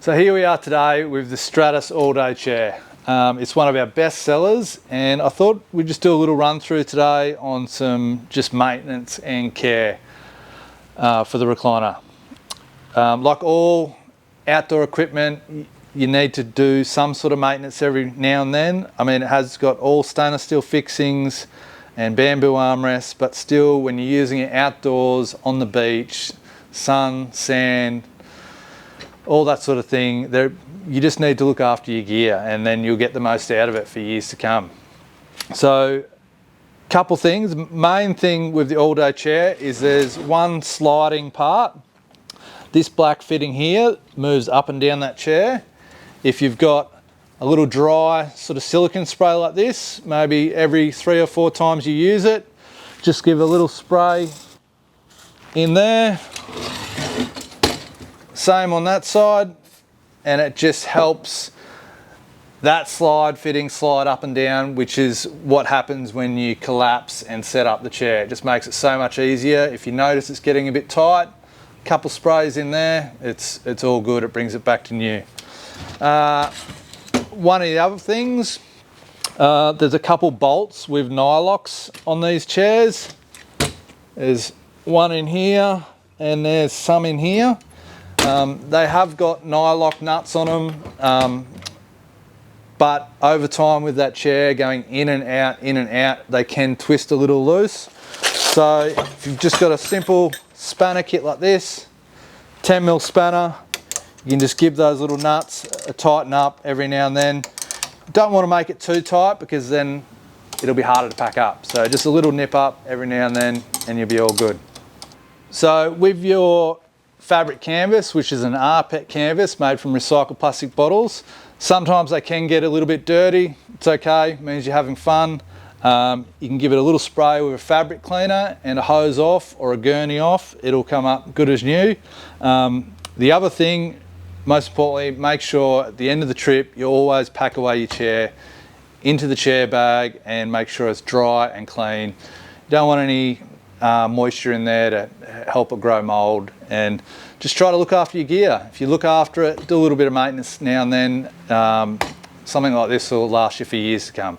So here we are today with the Stratus all-day chair. It's one of our best sellers, and I thought we'd just do a little run through today on some just maintenance and care for the recliner. Like all outdoor equipment, you need to do some sort of maintenance every now and then. I mean, it has got all stainless steel fixings and bamboo armrests, but still when you're using it outdoors, on the beach, sun, sand, all that sort of thing, you just need to look after your gear, and then you'll get the most out of it for years to come. So, couple things. Main thing with the all-day chair is there's one sliding part. This black fitting here moves up and down that chair. If you've got a little dry sort of silicone spray like this, maybe every 3 or 4 times you use it, just give a little spray in there. Same on that side, and it just helps that fitting slide up and down, which is what happens when you collapse and set up the chair. It just makes it so much easier. If you notice it's getting a bit tight, a couple sprays in there, it's all good. It brings it back to new. One of the other things, there's a couple bolts with nylocks on these chairs. There's one in here and there's some in here. They have got nylock nuts on them, but over time with that chair going in and out, they can twist a little loose. So if you've just got a simple spanner kit like this, 10mm spanner, you can just give those little nuts a tighten up every now and then. Don't want to make it too tight because then it'll be harder to pack up. So just a little nip up every now and then and you'll be all good. So with your fabric canvas, which is an rPET canvas made from recycled plastic bottles, sometimes they can get a little bit dirty. It's okay, it means you're having fun. You can give it a little spray with a fabric cleaner and a hose off or a gurney off. It'll come up good as new. The other thing, most importantly, make sure at the end of the trip you always pack away your chair into the chair bag and make sure it's dry and clean. You don't want any moisture in there to help it grow mold, and just try to look after your gear. If you look after it, do a little bit of maintenance now and then, something like this will last you for years to come.